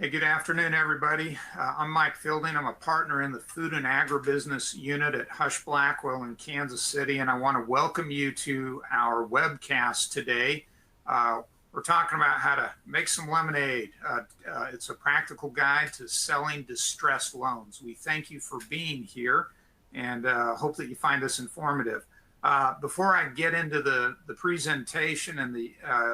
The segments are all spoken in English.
Hey, good afternoon, everybody. I'm Mike Fielding. I'm a partner in the Food and Agribusiness Unit at Husch Blackwell in Kansas City, and I want to welcome you to our webcast today. We're talking about how to make some lemonade. It's a practical guide to selling distressed loans. We thank you for being here and hope that you find this informative. Before I get into the presentation and the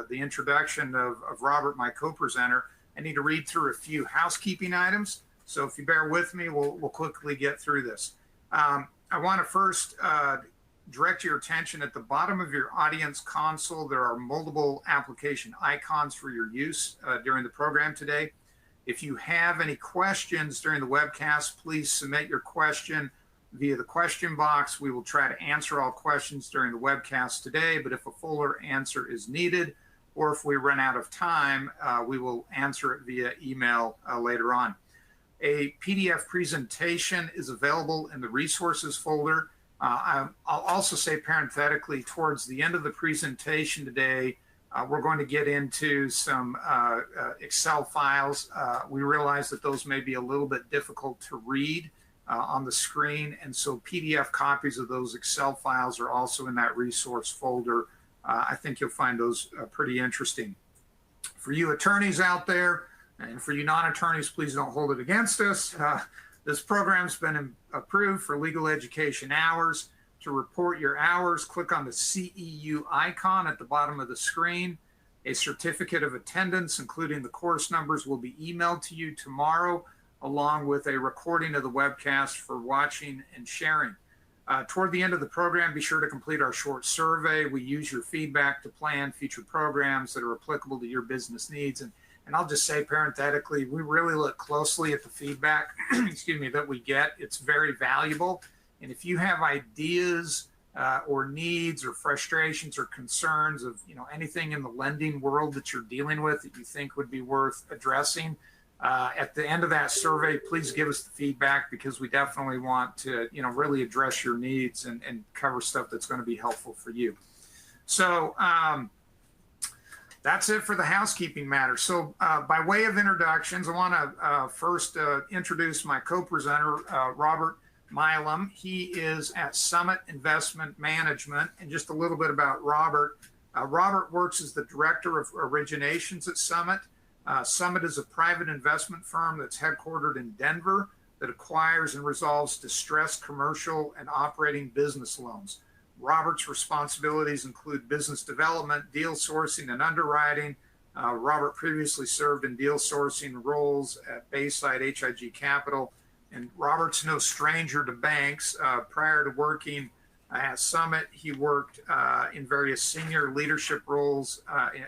introduction of Robert, my co-presenter, I need to read through a few housekeeping items. So if you bear with me, we'll quickly get through this. I want to first direct your attention at the bottom of your audience console. There are multiple application icons for your use during the program today. If you have any questions during the webcast, please submit your question via the question box. We will try to answer all questions during the webcast today, but if a fuller answer is needed, or if we run out of time, we will answer it via email later on. A PDF presentation is available in the resources folder. I'll also say parenthetically, towards the end of the presentation today, we're going to get into some Excel files. We realize that those may be a little bit difficult to read on the screen, and so PDF copies of those Excel files are also in that resource folder. I think you'll find those pretty interesting. For you attorneys out there, and for you non-attorneys, please don't hold it against us. This program's been approved for legal education hours. To report your hours, click on the CEU icon at the bottom of the screen. A certificate of attendance, including the course numbers, will be emailed to you tomorrow, along with a recording of the webcast for watching and sharing. Toward the end of the program, be sure to complete our short survey. We use your feedback to plan future programs that are applicable to your business needs. And I'll just say parenthetically, we really look closely at the feedback excuse me, that we get. It's very valuable. And if you have ideas or needs or frustrations or concerns of anything in the lending world that you're dealing with that you think would be worth addressing, at the end of that survey, please give us the feedback, because we definitely want to, really address your needs and cover stuff that's going to be helpful for you. So that's it for the housekeeping matter. So by way of introductions, I want to first introduce my co-presenter, Robert Milam. He is at Summit Investment Management. And just a little bit about Robert. Robert works as the Director of Originations at Summit. Summit is a private investment firm that's headquartered in Denver that acquires and resolves distressed commercial and operating business loans. Robert's responsibilities include business development, deal sourcing, and underwriting. Robert previously served in deal sourcing roles at Bayside HIG Capital, and Robert's no stranger to banks. Prior to working at Summit, he worked in various senior leadership roles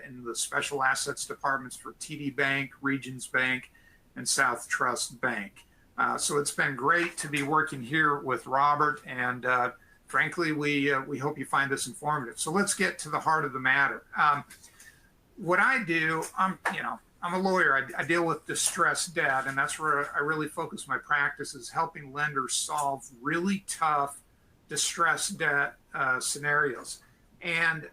in the special assets departments for TD Bank, Regions Bank, and South Trust Bank. So it's been great to be working here with Robert, and frankly, we hope you find this informative. So let's get to the heart of the matter. What I do, I'm a lawyer. I deal with distressed debt, and that's where I really focus my practice, is helping lenders solve really tough distressed debt scenarios. And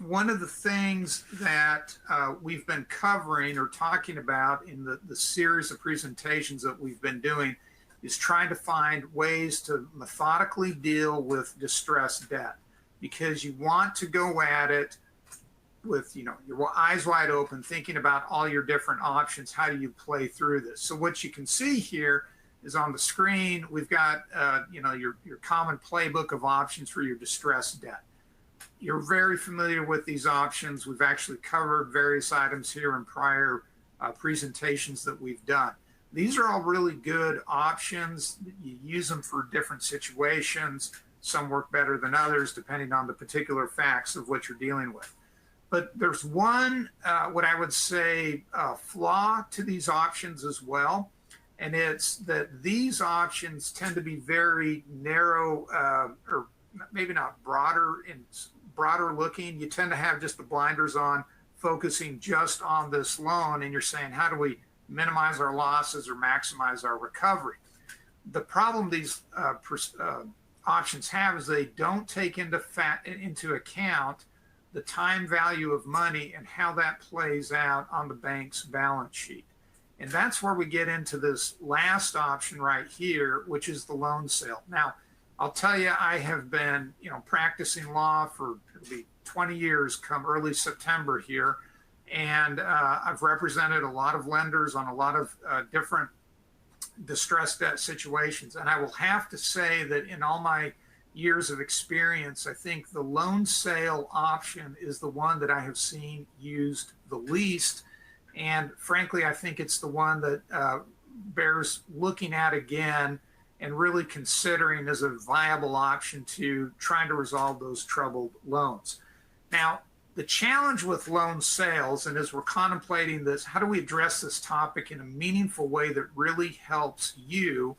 one of the things that we've been covering or talking about in the series of presentations that we've been doing is trying to find ways to methodically deal with distressed debt, because you want to go at it with your eyes wide open, thinking about all your different options. How do you play through this? So what you can see here is on the screen, we've got your common playbook of options for your distressed debt. You're very familiar with these options. We've actually covered various items here in prior presentations that we've done. These are all really good options. You use them for different situations. Some work better than others, depending on the particular facts of what you're dealing with. But there's one, what I would say, flaw to these options as well. And it's that these options tend to be very narrow, or maybe not broader looking. You tend to have just the blinders on, focusing just on this loan, and you're saying, how do we minimize our losses or maximize our recovery? The problem these options have is they don't take into account the time value of money and how that plays out on the bank's balance sheet. And that's where we get into this last option right here, which is the loan sale. Now, I'll tell you, I have been, practicing law for it'll be 20 years come early September here. And I've represented a lot of lenders on a lot of different distressed debt situations. And I will have to say that in all my years of experience, I think the loan sale option is the one that I have seen used the least. And frankly, I think it's the one that bears looking at again and really considering as a viable option to trying to resolve those troubled loans. Now, the challenge with loan sales, and as we're contemplating this, how do we address this topic in a meaningful way that really helps you?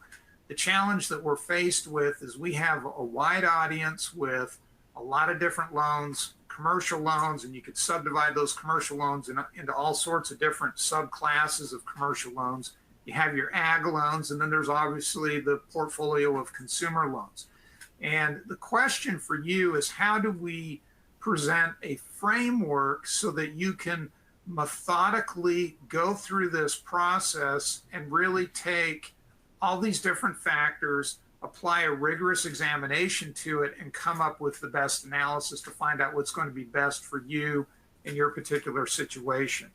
The challenge that we're faced with is we have a wide audience with a lot of different loans, commercial loans, and you could subdivide those commercial loans into all sorts of different subclasses of commercial loans. You have your ag loans, and then there's obviously the portfolio of consumer loans. And the question for you is, how do we present a framework so that you can methodically go through this process and really take all these different factors, apply a rigorous examination to it, and come up with the best analysis to find out what's going to be best for you in your particular situation.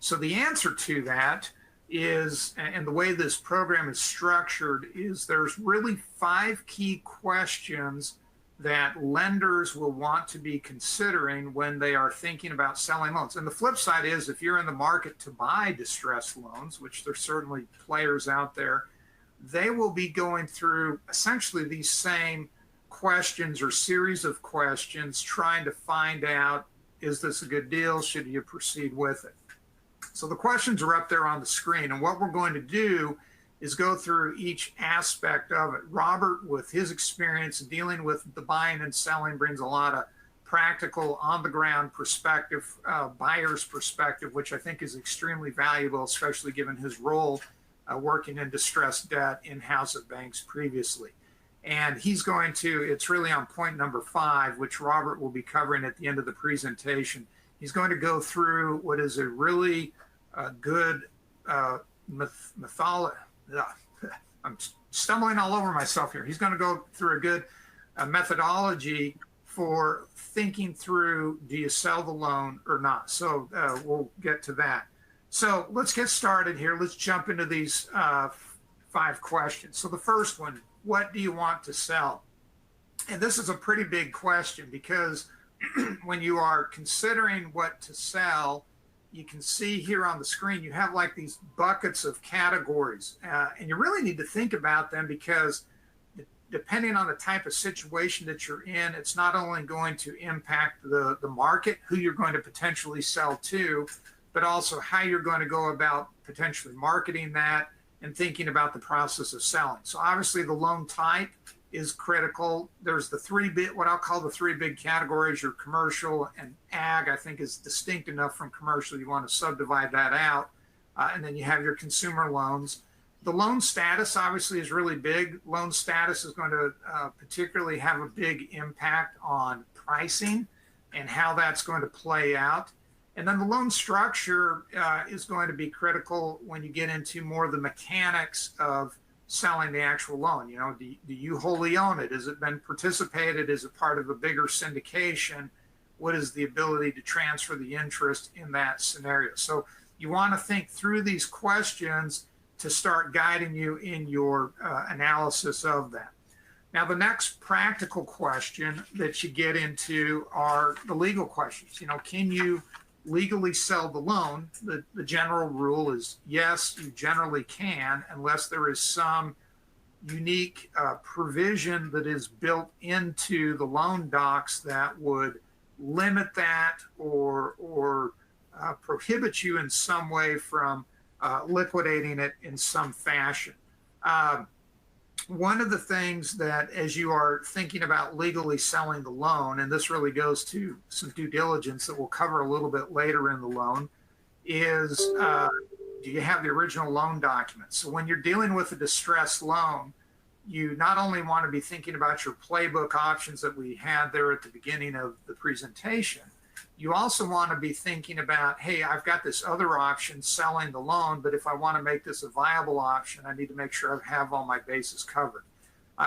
So the answer to that is, and the way this program is structured, is there's really 5 key questions that lenders will want to be considering when they are thinking about selling loans. And the flip side is, if you're in the market to buy distressed loans, which there's certainly players out there, they will be going through essentially these same questions or series of questions, trying to find out, is this a good deal? Should you proceed with it? So the questions are up there on the screen. And what we're going to do is go through each aspect of it. Robert, with his experience dealing with the buying and selling, brings a lot of practical, on-the-ground perspective, buyer's perspective, which I think is extremely valuable, especially given his role working in distressed debt in-house at banks previously. And he's going to, it's really on point number 5, which Robert will be covering at the end of the presentation. He's going to go through what is a really good I'm stumbling all over myself here. He's going to go through a good methodology for thinking through, do you sell the loan or not? So we'll get to that. So let's get started here. Let's jump into these 5 questions. So the first one, what do you want to sell? And this is a pretty big question, because when you are considering what to sell, you can see here on the screen, you have like these buckets of categories. And you really need to think about them, because depending on the type of situation that you're in, it's not only going to impact the market, who you're going to potentially sell to, but also how you're going to go about potentially marketing that and thinking about the process of selling. So obviously the loan type is critical. There's the what I'll call the 3 big categories. Your commercial and ag, I think, is distinct enough from commercial. You want to subdivide that out. And then you have your consumer loans. The loan status obviously is really big. Loan status is going to particularly have a big impact on pricing and how that's going to play out. And then the loan structure is going to be critical when you get into more of the mechanics of selling the actual loan. You know, do you wholly own it? Has it been participated? Is it part of a bigger syndication? What is the ability to transfer the interest in that scenario? So you want to think through these questions to start guiding you in your analysis of that. Now, the next practical question that you get into are the legal questions. You know, can you legally sell the loan? The general rule is yes, you generally can, unless there is some unique provision that is built into the loan docs that would limit that or prohibit you in some way from liquidating it in some fashion. One of the things that, as you are thinking about legally selling the loan, and this really goes to some due diligence that we'll cover a little bit later in the loan, is do you have the original loan documents? So when you're dealing with a distressed loan, you not only want to be thinking about your playbook options that we had there at the beginning of the presentation, You also want to be thinking about, hey, I've got this other option, selling the loan, but if I want to make this a viable option, I need to make sure I have all my bases covered.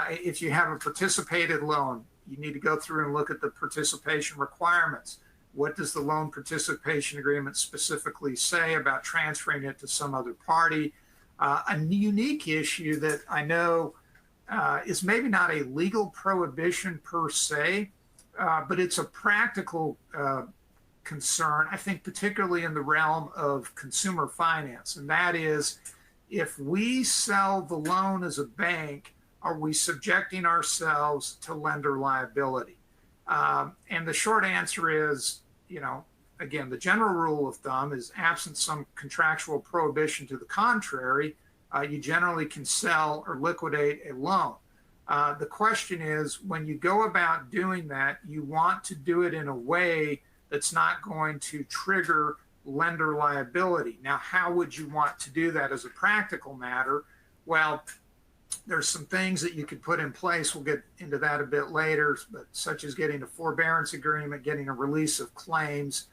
If you have a participated loan, you need to go through and look at the participation requirements. What does the loan participation agreement specifically say about transferring it to some other party? A unique issue that I know is maybe not a legal prohibition per se, but it's a practical concern, I think, particularly in the realm of consumer finance. And that is, if we sell the loan as a bank, are we subjecting ourselves to lender liability? And the short answer is, again, the general rule of thumb is absent some contractual prohibition to the contrary, you generally can sell or liquidate a loan. The question is, when you go about doing that, you want to do it in a way that's not going to trigger lender liability. Now, how would you want to do that as a practical matter? Well, there's some things that you could put in place. We'll get into that a bit later, but such as getting a forbearance agreement, getting a release of claims,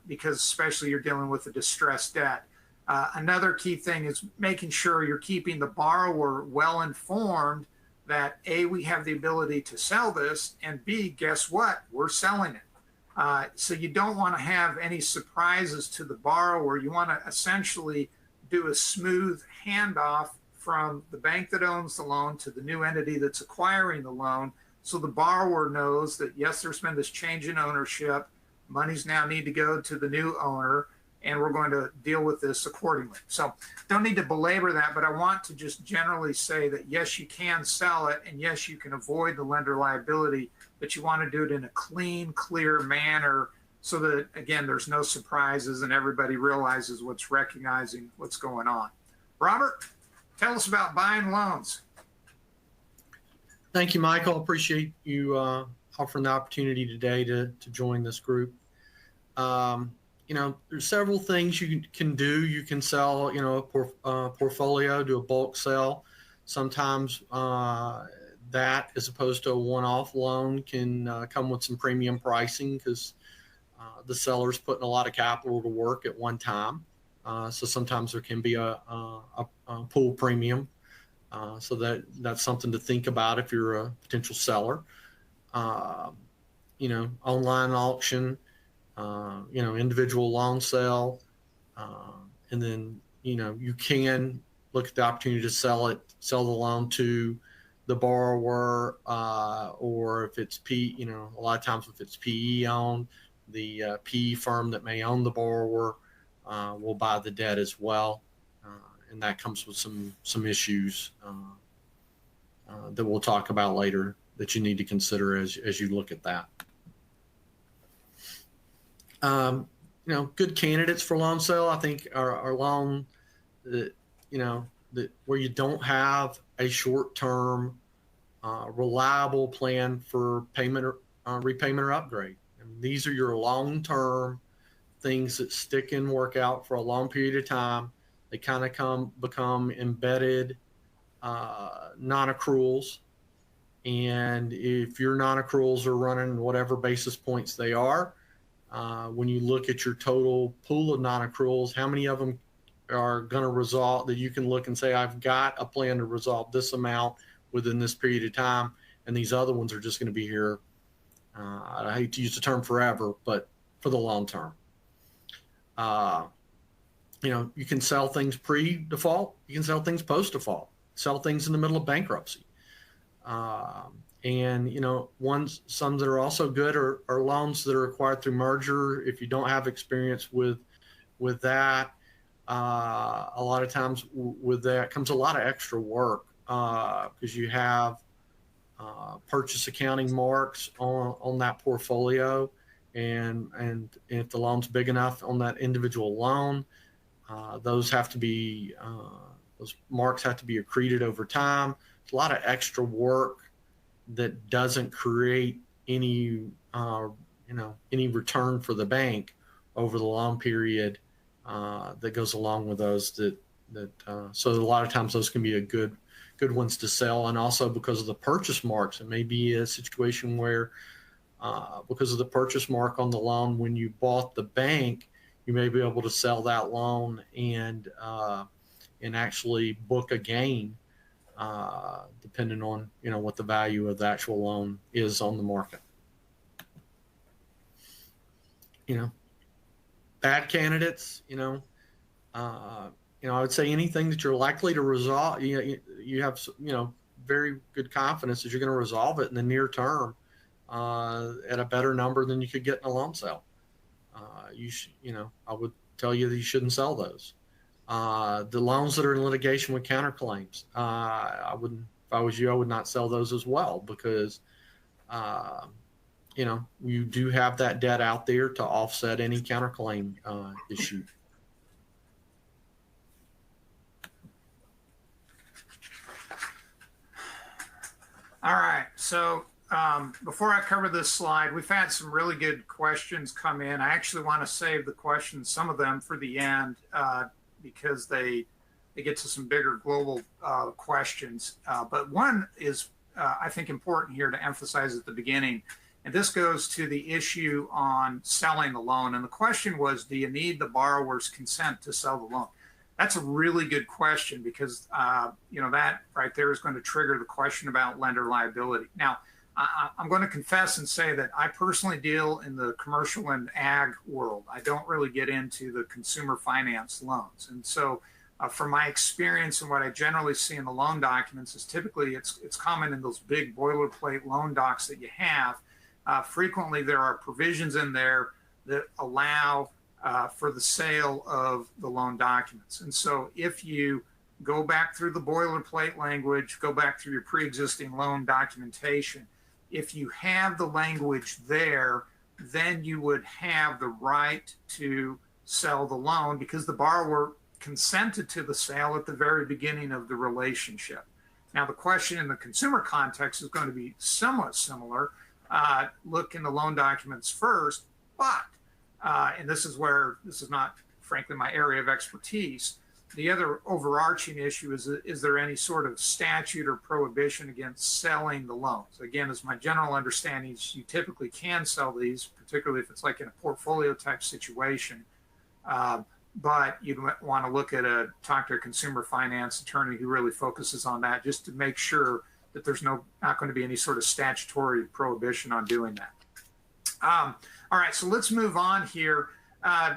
because especially you're dealing with a distressed debt. Another key thing is making sure you're keeping the borrower well informed that A, we have the ability to sell this, and B, guess what? We're selling it. So you don't want to have any surprises to the borrower. You want to essentially do a smooth handoff from the bank that owns the loan to the new entity that's acquiring the loan, so the borrower knows that, yes, there's been this change in ownership, monies now need to go to the new owner, and we're going to deal with this accordingly. So don't need to belabor that, but I want to just generally say that, yes, you can sell it, and yes, you can avoid the lender liability, but you want to do it in a clean, clear manner so that, again, there's no surprises and everybody realizes recognizing what's going on. Robert, tell us about buying loans. Thank you, Michael. Appreciate you offering the opportunity today to join this group. There's several things you can do. You can sell, a portfolio, do a bulk sell. Sometimes that, as opposed to a one-off loan, can come with some premium pricing because the seller's putting a lot of capital to work at one time. So sometimes there can be a pool premium. So that's something to think about if you're a potential seller. Online auction, individual loan sale. And then, you can look at the opportunity to sell the loan to the borrower, or if it's a lot of times if it's PE owned, the PE firm that may own the borrower will buy the debt as well. And that comes with some issues that we'll talk about later that you need to consider as you look at that. Good candidates for loan sale, I think, are loan that, where you don't have a short-term, reliable plan for payment or repayment or upgrade. And these are your long-term things that stick and work out for a long period of time. They kind of become embedded non-accruals. And if your non-accruals are running whatever basis points they are, when you look at your total pool of non-accruals, how many of them are going to resolve that you can look and say, I've got a plan to resolve this amount within this period of time, and these other ones are just going to be here, I hate to use the term forever, but for the long term. You can sell things pre-default, you can sell things post-default, sell things in the middle of bankruptcy. And some that are also good are loans that are acquired through merger. If you don't have experience with that, a lot of times with that comes a lot of extra work because you have purchase accounting marks on that portfolio, and if the loan's big enough on that individual loan, those marks have to be accreted over time. It's a lot of extra work that doesn't create any return for the bank over the long period that goes along with those. So a lot of times those can be a good ones to sell, and also because of the purchase marks, it may be a situation where because of the purchase mark on the loan when you bought the bank, you may be able to sell that loan and actually book a gain, depending on what the value of the actual loan is on the market. Bad candidates, I would say anything that you're likely to resolve, you have very good confidence that you're going to resolve it in the near term at a better number than you could get in a loan sale. I would tell you that you shouldn't sell those. The loans that are in litigation with counterclaims, I wouldn't. If I was you, I would not sell those as well, because you do have that debt out there to offset any counterclaim issue. All right, so before I cover this slide, we've had some really good questions come in. I actually want to save the questions, some of them, for the end, because they get to some bigger global questions. But one is, I think, important here to emphasize at the beginning, and this goes to the issue on selling the loan. And the question was, do you need the borrower's consent to sell the loan? That's a really good question, because that right there is going to trigger the question about lender liability. Now, I'm going to confess and say that I personally deal in the commercial and ag world. I don't really get into the consumer finance loans. And so from my experience and what I generally see in the loan documents is typically it's common in those big boilerplate loan docs that you have. Frequently there are provisions in there that allow for the sale of the loan documents. And so if you go back through the boilerplate language, go back through your pre-existing loan documentation, if you have the language there, then you would have the right to sell the loan, because the borrower consented to the sale at the very beginning of the relationship. Now, the question in the consumer context is going to be somewhat similar. Look in the loan documents first, but, and this is not, frankly, my area of expertise. The other overarching issue is there any sort of statute or prohibition against selling the loans? Again, as my general understanding is, you typically can sell these, particularly if it's like in a portfolio type situation. But you'd want to talk to a consumer finance attorney who really focuses on that, just to make sure that there's not going to be any sort of statutory prohibition on doing that. All right, so let's move on here.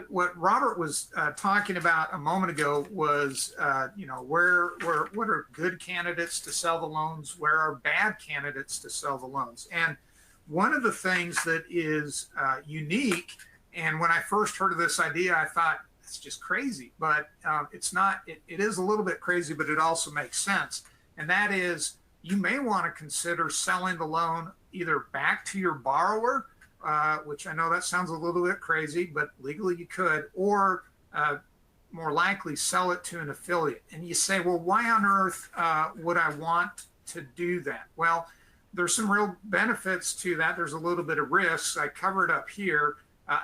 What Robert was talking about a moment ago was, what are good candidates to sell the loans? Where are bad candidates to sell the loans? And one of the things that is unique, and when I first heard of this idea, I thought, it's just crazy, but it's not. It is a little bit crazy, but it also makes sense. And that is, you may want to consider selling the loan either back to your borrower, which I know that sounds a little bit crazy, but legally you could, or more likely sell it to an affiliate. And you say, well, why on earth would I want to do that? Well, there's some real benefits to that. There's a little bit of risks. I covered up here.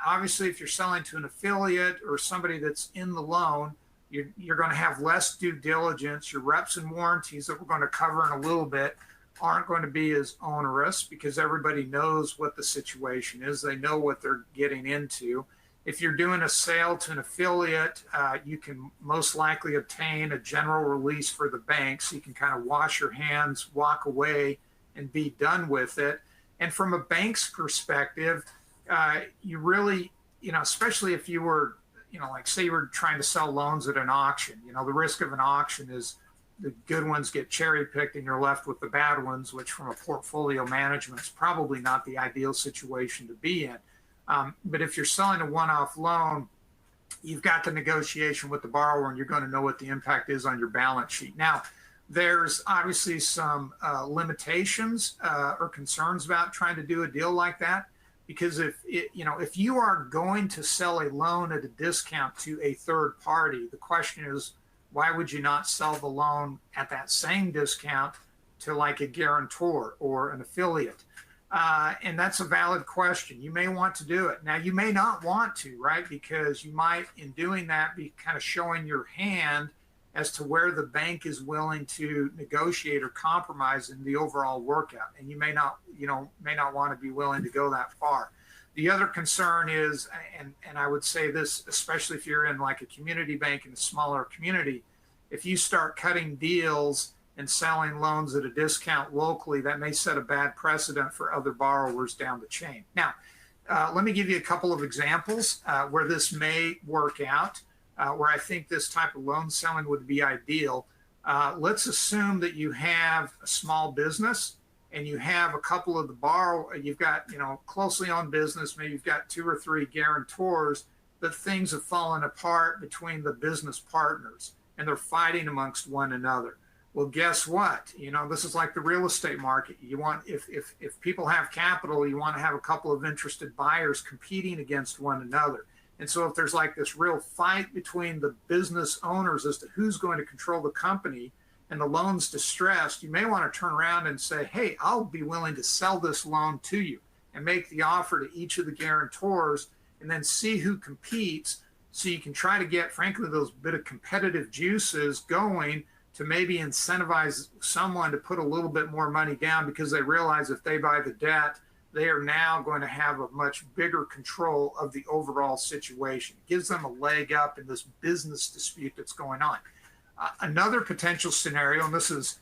Obviously, if you're selling to an affiliate or somebody that's in the loan, you're going to have less due diligence. Your reps and warranties that we're going to cover in a little bit aren't going to be as onerous, because everybody knows what the situation is. They know what they're getting into. If you're doing a sale to an affiliate, you can most likely obtain a general release for the bank, so you can kind of wash your hands, walk away, and be done with it. And from a bank's perspective, you really, especially if you were, like say you were trying to sell loans at an auction, the risk of an auction is the good ones get cherry picked and you're left with the bad ones, which from a portfolio management is probably not the ideal situation to be in. But if you're selling a one-off loan, you've got the negotiation with the borrower and you're going to know what the impact is on your balance sheet. Now, there's obviously some limitations or concerns about trying to do a deal like that, because if you are going to sell a loan at a discount to a third party, the question is, why would you not sell the loan at that same discount to like a guarantor or an affiliate? And that's a valid question. You may want to do it. Now, you may not want to, right? Because you might, in doing that, be kind of showing your hand as to where the bank is willing to negotiate or compromise in the overall workout. And you may not want to be willing to go that far. The other concern is, and I would say this, especially if you're in like a community bank in a smaller community, if you start cutting deals and selling loans at a discount locally, that may set a bad precedent for other borrowers down the chain. Now, let me give you a couple of examples where this may work out, where I think this type of loan selling would be ideal. Let's assume that you have a small business and you have a couple of you've got, closely owned business, maybe you've got 2 or 3 guarantors, but things have fallen apart between the business partners and they're fighting amongst one another. Well, guess what? This is like the real estate market. You want, if people have capital, you want to have a couple of interested buyers competing against one another. And so if there's like this real fight between the business owners as to who's going to control the company and the loan's distressed, you may want to turn around and say, hey, I'll be willing to sell this loan to you and make the offer to each of the guarantors and then see who competes, so you can try to get, frankly, those bit of competitive juices going to maybe incentivize someone to put a little bit more money down, because they realize if they buy the debt, they are now going to have a much bigger control of the overall situation. It gives them a leg up in this business dispute that's going on. Another potential scenario, and this is,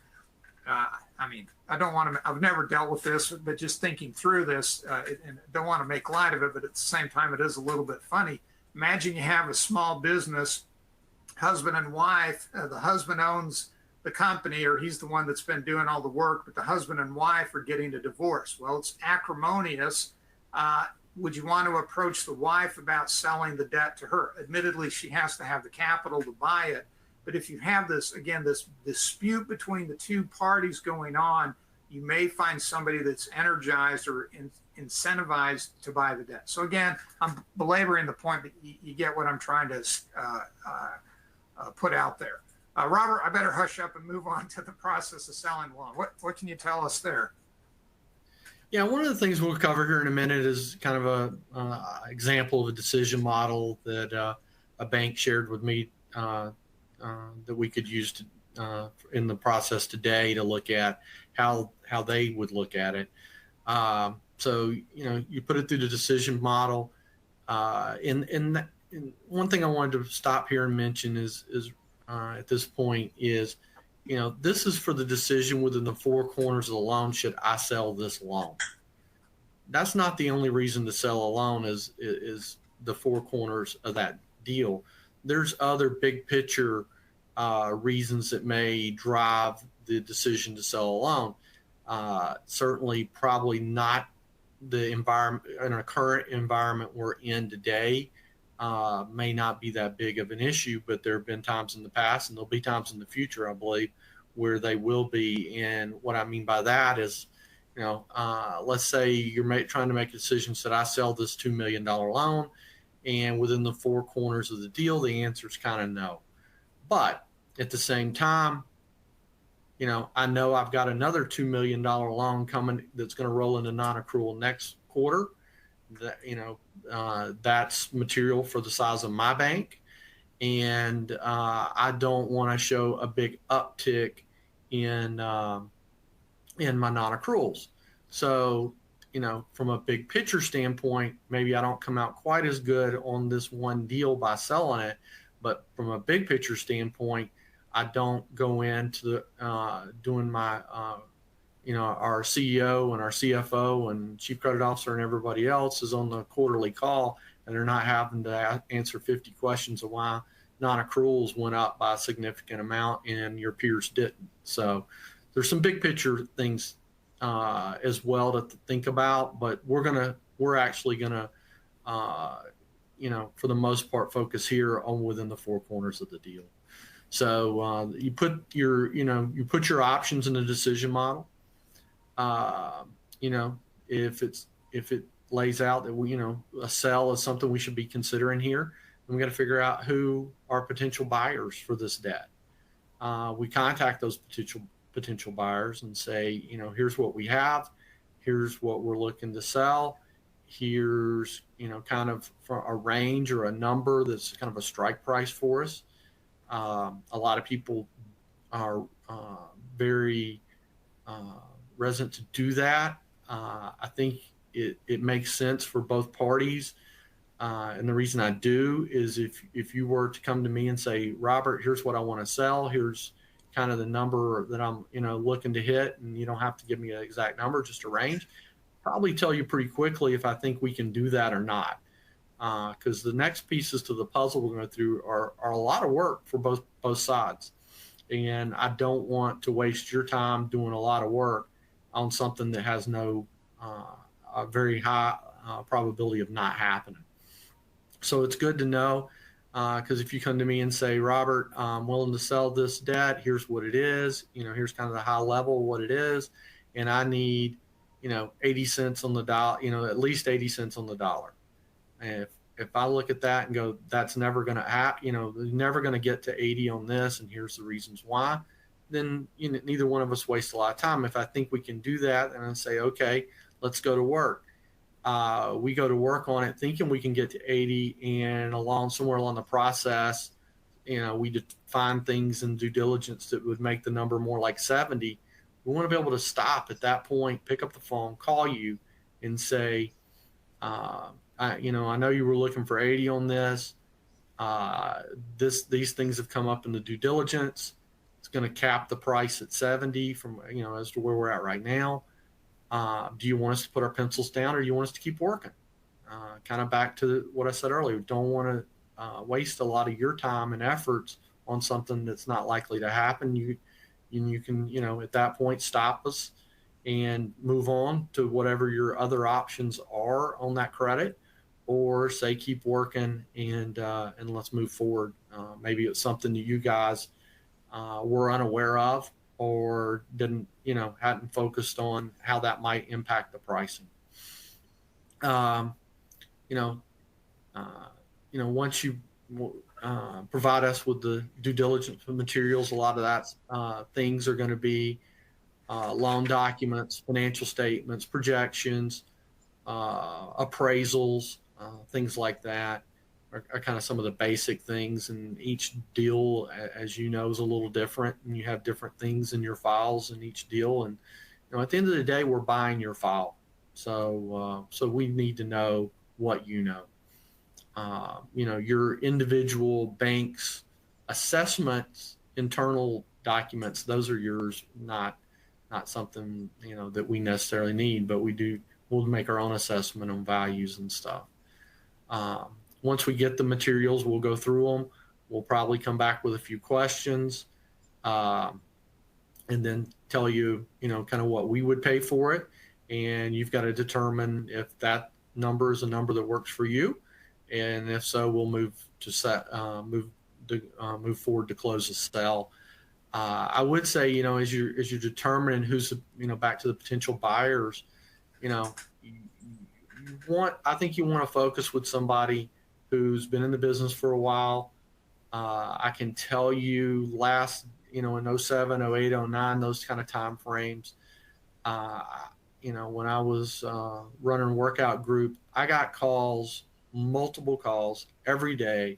I've never dealt with this, but just thinking through this, and don't want to make light of it, but at the same time, it is a little bit funny. Imagine you have a small business, husband and wife, the husband owns the company, or he's the one that's been doing all the work, but the husband and wife are getting a divorce. Well, it's acrimonious. Would you want to approach the wife about selling the debt to her? Admittedly, she has to have the capital to buy it. But if you have this dispute between the two parties going on, you may find somebody that's energized or incentivized to buy the debt. So again, I'm belaboring the point, but you get what I'm trying to put out there. Robert, I better hush up and move on to the process of selling a loan. What can you tell us there? Yeah, one of the things we'll cover here in a minute is kind of a example of a decision model that a bank shared with me that we could use in the process today to look at how they would look at it. So you put it through the decision model. And one thing I wanted to stop here and mention is at this point is, this is for the decision within the 4 corners of the loan. Should I sell this loan? That's not the only reason to sell a loan is the 4 corners of that deal. There's other big picture reasons that may drive the decision to sell a loan. Certainly probably not the environment in our current environment we're in today. May not be that big of an issue, but there have been times in the past, and there'll be times in the future, I believe, where they will be. And what I mean by that is, let's say you're trying to make a decision, should I sell this $2 million loan? And within the 4 corners of the deal, the answer is kind of no. But at the same time, I know I've got another $2 million loan coming that's going to roll into non-accrual next quarter. That's material for the size of my bank, and I don't want to show a big uptick in my non-accruals. So, from a big picture standpoint, maybe I don't come out quite as good on this one deal by selling it, but from a big picture standpoint, I don't go into doing my our CEO and our CFO and chief credit officer and everybody else is on the quarterly call, and they're not having to answer 50 questions of why non-accruals went up by a significant amount and your peers didn't. So there's some big picture things as well to think about, but we're actually gonna for the most part focus here on within the 4 corners of the deal. So you put your options in the decision model. If it lays out that a sell is something we should be considering here, then we got to figure out who are potential buyers for this debt. We contact those potential buyers and say, here's what we have, here's what we're looking to sell, here's kind of a range or a number that's kind of a strike price for us. A lot of people are very reticent to do that. I think it makes sense for both parties. And the reason I do is if you were to come to me and say, Robert, here's what I want to sell, here's kind of the number that I'm, looking to hit, and you don't have to give me an exact number, just a range, probably tell you pretty quickly if I think we can do that or not. Because the next pieces to the puzzle we're going through are a lot of work for both sides. And I don't want to waste your time doing a lot of work on something that has no a very high probability of not happening. So it's good to know, because if you come to me and say, Robert, I'm willing to sell this debt, here's what it is, here's kind of the high level of what it is, and I need, 80 cents on the dollar, at least 80 cents on the dollar. And if I look at that and go, that's never going to happen, never going to get to 80 on this, and here's the reasons why, then neither one of us waste a lot of time. If I think we can do that, and I say, okay, let's go to work. We go to work on it thinking we can get to 80, and somewhere along the process, we find things in due diligence that would make the number more like 70. We want to be able to stop at that point, pick up the phone, call you, and say, I know you were looking for 80 on this. These things have come up in the due diligence. It's going to cap the price at 70 from, as to where we're at right now. Do you want us to put our pencils down, or do you want us to keep working? Kind of back to what I said earlier. Don't want to waste a lot of your time and efforts on something that's not likely to happen. You can, at that point, stop us and move on to whatever your other options are on that credit, or say keep working and let's move forward. Maybe it's something that you guys were unaware of, or hadn't focused on how that might impact the pricing. Once you provide us with the due diligence materials, a lot of that things are going to be loan documents, financial statements, projections, appraisals, things like that are kind of some of the basic things. And each deal, as you know, is a little different, and you have different things in your files in each deal. And at the end of the day, we're buying your file, so we need to know what you know. Your individual bank's assessments, internal documents, those are yours, not something that we necessarily need, but we'll make our own assessment on values and stuff. Once we get the materials, we'll go through them. We'll probably come back with a few questions, and then tell you, kind of what we would pay for it. And you've got to determine if that number is a number that works for you. And if so, we'll move forward to close the sale. I would say, as you're determining who's, back to the potential buyers, I think you want to focus with somebody who's been in the business for a while. I can tell you in 07, 08, 09, those kind of time frames, when I was running a workout group, I got multiple calls every day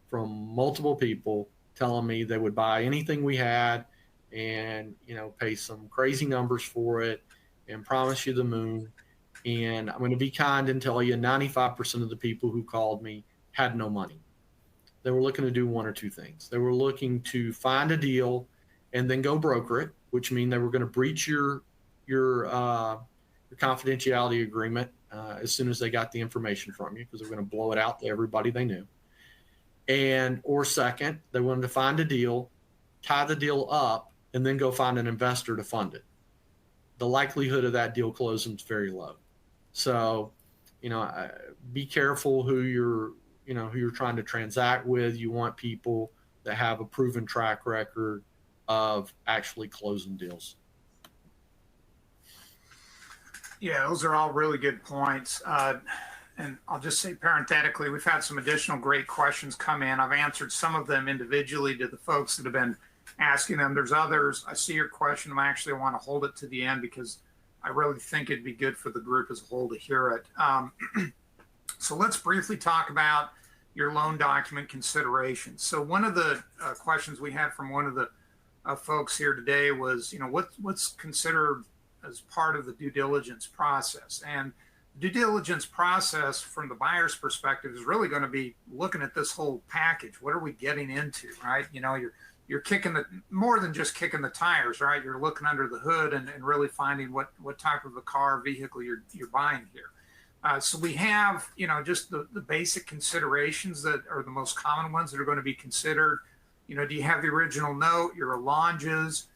from multiple people telling me they would buy anything we had and, pay some crazy numbers for it and promise you the moon. And I'm going to be kind and tell you 95% of the people who called me had no money. They were looking to do one or two things. They were looking to find a deal and then go broker it, which means they were going to breach your confidentiality agreement as soon as they got the information from you, because they were going to blow it out to everybody they knew. Or second, they wanted to find a deal, tie the deal up, and then go find an investor to fund it. The likelihood of that deal closing is very low. So, be careful who you're trying to transact with. You want people that have a proven track record of actually closing deals. Yeah, those are all really good points. And I'll just say parenthetically, we've had some additional great questions come in. I've answered some of them individually to the folks that have been asking them. There's others. I see your question. I actually want to hold it to the end because I really think it'd be good for the group as a whole to hear it. So let's briefly talk about, your loan document considerations. So one of the questions we had from one of the folks here today was, what's considered as part of the due diligence process? And due diligence process from the buyer's perspective is really going to be looking at this whole package. What are we getting into, right? You're kicking more than just kicking the tires, right? You're looking under the hood and really finding what type of a car vehicle you're buying here. So we have, just the basic considerations that are the most common ones that are going to be considered. Do you have the original note, your allonges?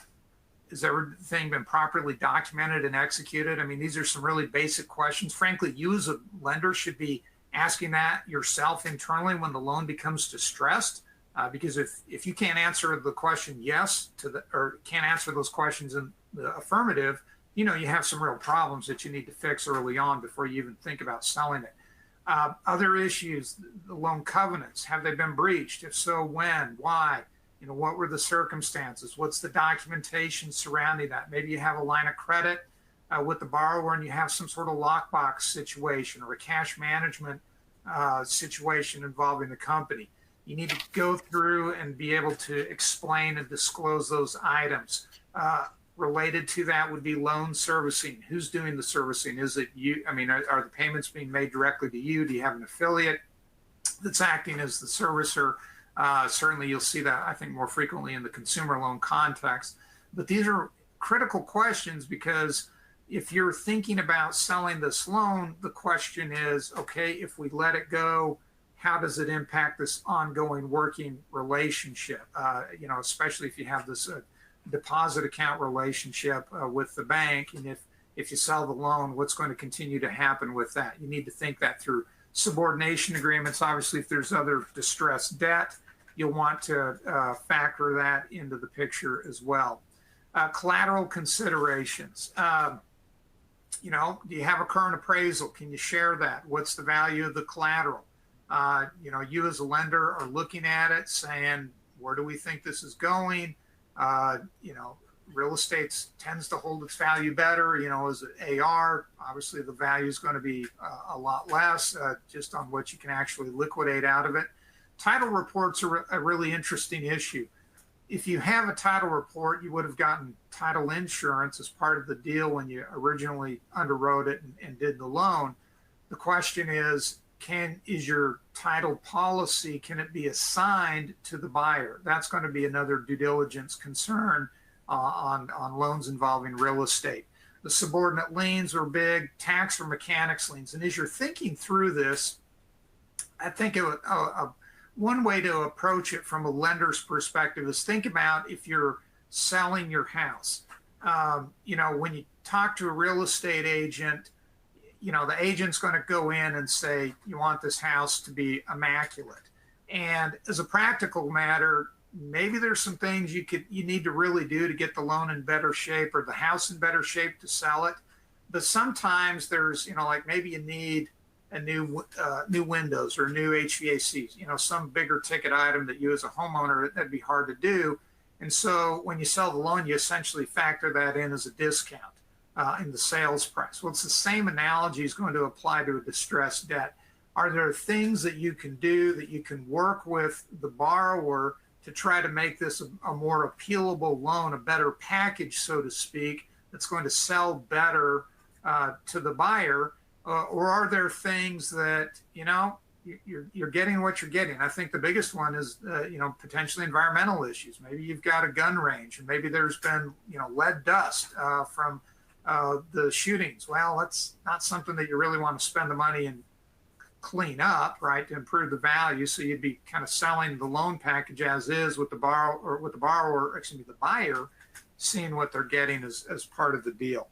Has everything been properly documented and executed? I mean, these are some really basic questions. Frankly, you as a lender should be asking that yourself internally when the loan becomes distressed. Because if you can't answer the question yes or can't answer those questions in the affirmative, you have some real problems that you need to fix early on before you even think about selling it. Other issues, the loan covenants, have they been breached? If so, when? Why? What were the circumstances? What's the documentation surrounding that? Maybe you have a line of credit with the borrower and you have some sort of lockbox situation or a cash management situation involving the company. You need to go through and be able to explain and disclose those items. Related to that would be loan servicing. Who's doing the servicing? Is it you? I mean, are the payments being made directly to you? Do you have an affiliate that's acting as the servicer? Certainly you'll see that, I think, more frequently in the consumer loan context. But these are critical questions because if you're thinking about selling this loan, the question is, okay, if we let it go, how does it impact this ongoing working relationship? Especially if you have this deposit account relationship with the bank. And if you sell the loan, what's going to continue to happen with that? You need to think that through. Subordination agreements, obviously, if there's other distressed debt, you'll want to factor that into the picture as well. Collateral considerations. Do you have a current appraisal? Can you share that? What's the value of the collateral? You as a lender are looking at it saying, where do we think this is going? Real estate tends to hold its value better, as an AR. Obviously, the value is going to be a lot less just on what you can actually liquidate out of it. Title reports are a really interesting issue. If you have a title report, you would have gotten title insurance as part of the deal when you originally underwrote it and did the loan. The question is your title policy, can it be assigned to the buyer? That's going to be another due diligence concern on loans involving real estate. The subordinate liens are big, tax or mechanics liens. And as you're thinking through this, I think one way to approach it from a lender's perspective is think about if you're selling your house. When you talk to a real estate agent, the agent's going to go in and say, you want this house to be immaculate. And as a practical matter, maybe there's some things you need to really do to get the loan in better shape or the house in better shape to sell it. But sometimes there's, maybe you need a new windows or new HVACs, some bigger ticket item that you as a homeowner, that'd be hard to do. And so when you sell the loan, you essentially factor that in as a discount in the sales price. Well, it's the same analogy is going to apply to a distressed debt. Are there things that you can do that you can work with the borrower to try to make this a more appealable loan, a better package, so to speak, that's going to sell better to the buyer? Or are there things that, you're getting what you're getting? I think the biggest one is, potentially environmental issues. Maybe you've got a gun range and maybe there's been, lead dust from the shootings. Well, that's not something that you really want to spend the money and clean up, right, to improve the value. So you'd be kind of selling the loan package as is with the the buyer, seeing what they're getting as part of the deal.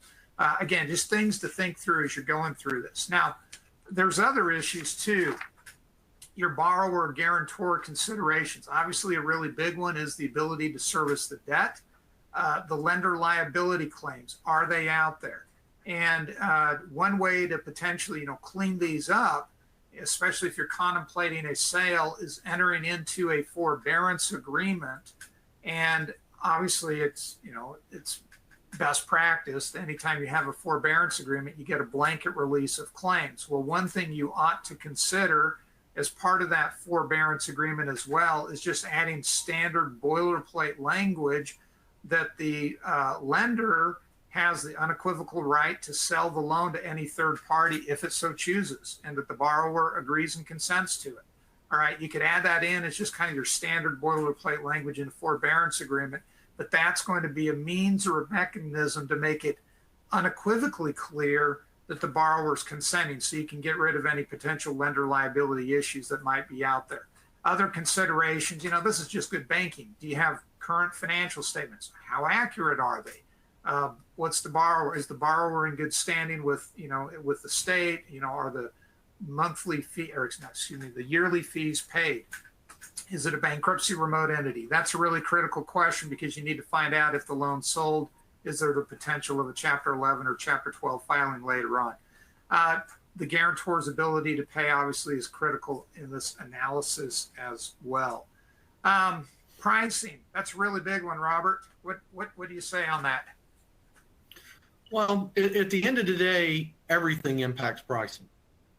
Again, just things to think through as you're going through this. Now, there's other issues too. Your borrower guarantor considerations. Obviously, a really big one is the ability to service the debt. The lender liability claims, are they out there? And one way to potentially, clean these up, especially if you're contemplating a sale, is entering into a forbearance agreement. And obviously, it's best practice. Anytime you have a forbearance agreement, you get a blanket release of claims. Well, one thing you ought to consider as part of that forbearance agreement as well is just adding standard boilerplate language that the lender has the unequivocal right to sell the loan to any third party if it so chooses, and that the borrower agrees and consents to it. All right, you could add that in. It's just kind of your standard boilerplate language in a forbearance agreement, but that's going to be a means or a mechanism to make it unequivocally clear that the borrower is consenting, so you can get rid of any potential lender liability issues that might be out there. Other considerations, this is just good banking. Do you have current financial statements? How accurate are they? What's the borrower? Is the borrower in good standing with, with the state? Are the monthly fee, or excuse me, the yearly fees paid? Is it a bankruptcy remote entity? That's a really critical question, because you need to find out if the loan's sold. Is there the potential of a Chapter 11 or Chapter 12 filing later on? The guarantor's ability to pay obviously is critical in this analysis as well. Pricing, that's a really big one, Robert. What do you say on that? Well, at the end of the day, everything impacts pricing.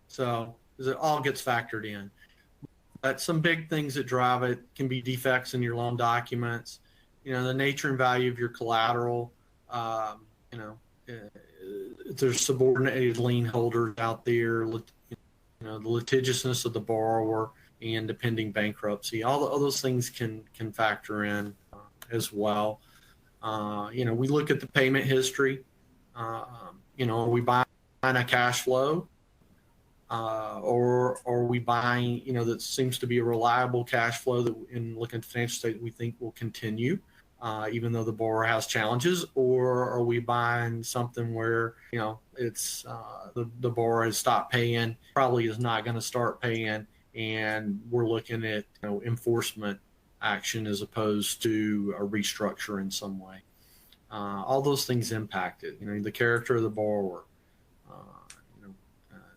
So it all gets factored in. But some big things that drive it can be defects in your loan documents, the nature and value of your collateral, if there's subordinated lien holders out there, the litigiousness of the borrower and the pending bankruptcy. All those things can factor in as well. We look at the payment history. Are we buying a cash flow? Or are we buying, that seems to be a reliable cash flow that in looking at the financial statement we think will continue, even though the borrower has challenges? Or are we buying something where, it's the borrower has stopped paying, probably is not going to start paying, and we're looking at enforcement action as opposed to a restructure in some way? All those things impact it. The character of the borrower.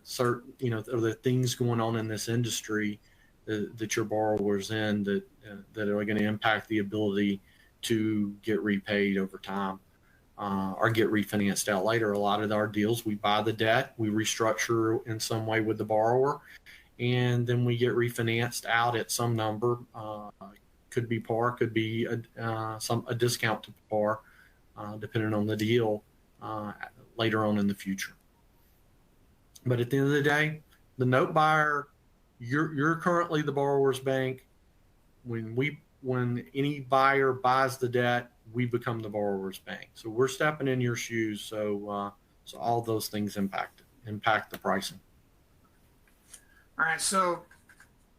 Certain, are there things going on in this industry that your borrower's in that are going to impact the ability to get repaid over time or get refinanced out later? A lot of our deals, we buy the debt, we restructure in some way with the borrower, and then we get refinanced out at some number. Could be par, could be a discount to par, depending on the deal later on in the future. But at the end of the day, the note buyer, you're currently the borrower's bank. When any buyer buys the debt, we become the borrower's bank. So we're stepping in your shoes. So all those things impact the pricing. All right. So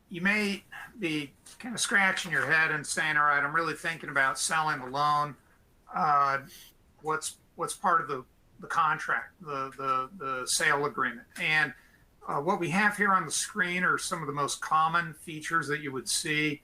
you may be kind of scratching your head and saying, all right, I'm really thinking about selling a loan. What's part of the contract, the sale agreement? And what we have here on the screen are some of the most common features that you would see.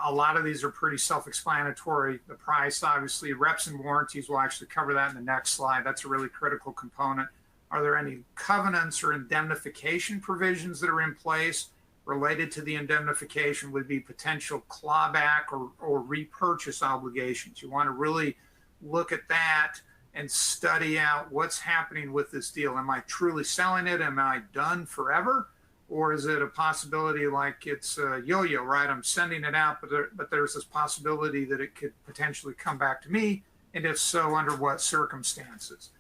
A lot of these are pretty self-explanatory. The price, obviously, reps and warranties, we'll actually cover that in the next slide. That's a really critical component. Are there any covenants or indemnification provisions that are in place? Related to the indemnification would be potential clawback or repurchase obligations. You want to really look at that and study out what's happening with this deal. Am I truly selling it? Am I done forever? Or is it a possibility like it's a yo-yo, right? I'm sending it out, but there's this possibility that it could potentially come back to me. And if so, under what circumstances?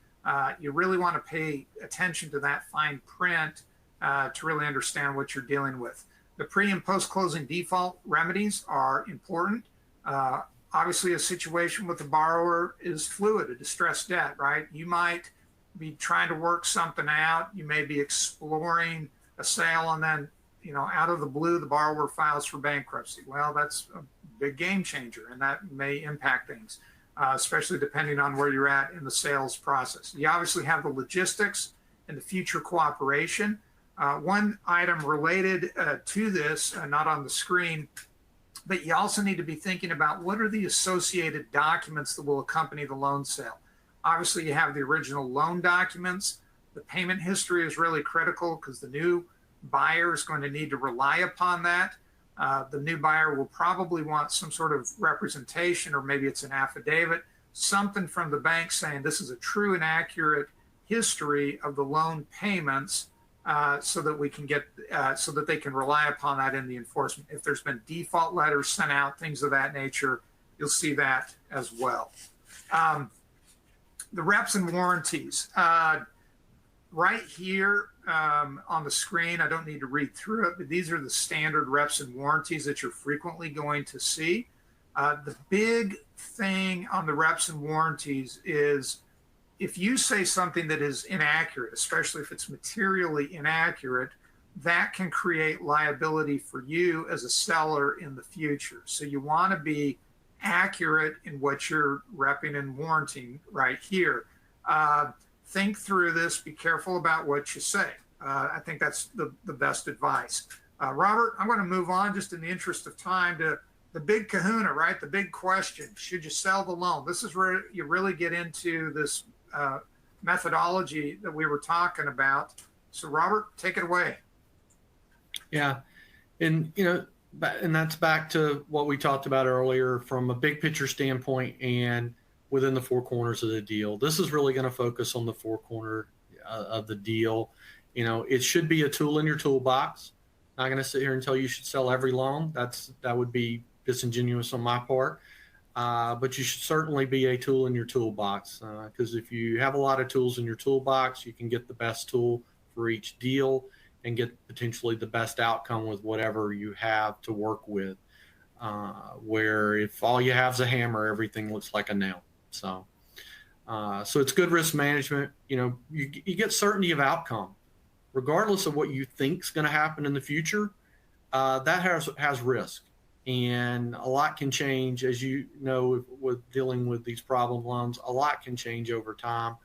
You really want to pay attention to that fine print to really understand what you're dealing with. The pre and post-closing default remedies are important. Obviously, a situation with the borrower is fluid, a distressed debt, right? You might be trying to work something out. You may be exploring a sale, and then, out of the blue, the borrower files for bankruptcy. Well, that's a big game changer, and that may impact things, especially depending on where you're at in the sales process. You obviously have the logistics and the future cooperation. One item related to this, not on the screen, but you also need to be thinking about what are the associated documents that will accompany the loan sale. Obviously, you have the original loan documents. The payment history is really critical because the new buyer is going to need to rely upon that. The new buyer will probably want some sort of representation, or maybe it's an affidavit, something from the bank saying this is a true and accurate history of the loan payments so that we can get so that they can rely upon that in the enforcement. If there's been default letters sent out, things of that nature, you'll see that as well. The reps and warranties. Right here on the screen, I don't need to read through it, but these are the standard reps and warranties that you're frequently going to see. The big thing on the reps and warranties is if you say something that is inaccurate, especially if it's materially inaccurate, that can create liability for you as a seller in the future. So you want to be accurate in what you're repping and warranting right here. Think through this. Be careful about what you say. I think that's the best advice. Robert, I'm going to move on just in the interest of time to the big kahuna, right? The big question, should you sell the loan? This is where you really get into this methodology that we were talking about. So Robert, take it away. Yeah. And, and that's back to what we talked about earlier from a big picture standpoint and within the four corners of the deal. This is really going to focus on the four corner of the deal. It should be a tool in your toolbox. Not going to sit here and tell you should sell every loan. That would be disingenuous on my part. But you should certainly be a tool in your toolbox, because if you have a lot of tools in your toolbox, you can get the best tool for each deal and get potentially the best outcome with whatever you have to work with. Where if all you have is a hammer, everything looks like a nail. So it's good risk management. You get certainty of outcome, regardless of what you think is going to happen in the future. That has risk, and a lot can change, as you know, with dealing with these problem loans. A lot can change over time,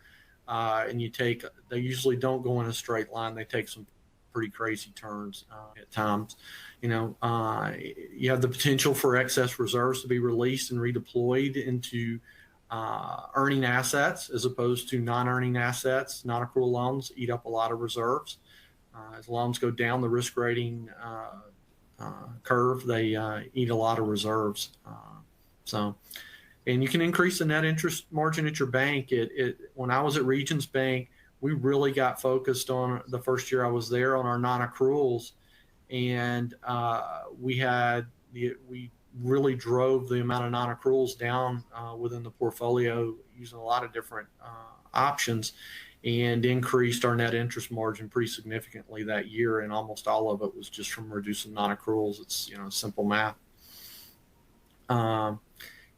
and they usually don't go in a straight line. They take some pretty crazy turns at times. You have the potential for excess reserves to be released and redeployed into earning assets as opposed to non-earning assets. Non-accrual loans eat up a lot of reserves. As loans go down the risk rating curve, they eat a lot of reserves. And you can increase the net interest margin at your bank. When I was at Regions Bank, we really got focused on the first year I was there on our non-accruals, and we really drove the amount of non-accruals down within the portfolio using a lot of different options, and increased our net interest margin pretty significantly that year. And almost all of it was just from reducing non-accruals. It's simple math.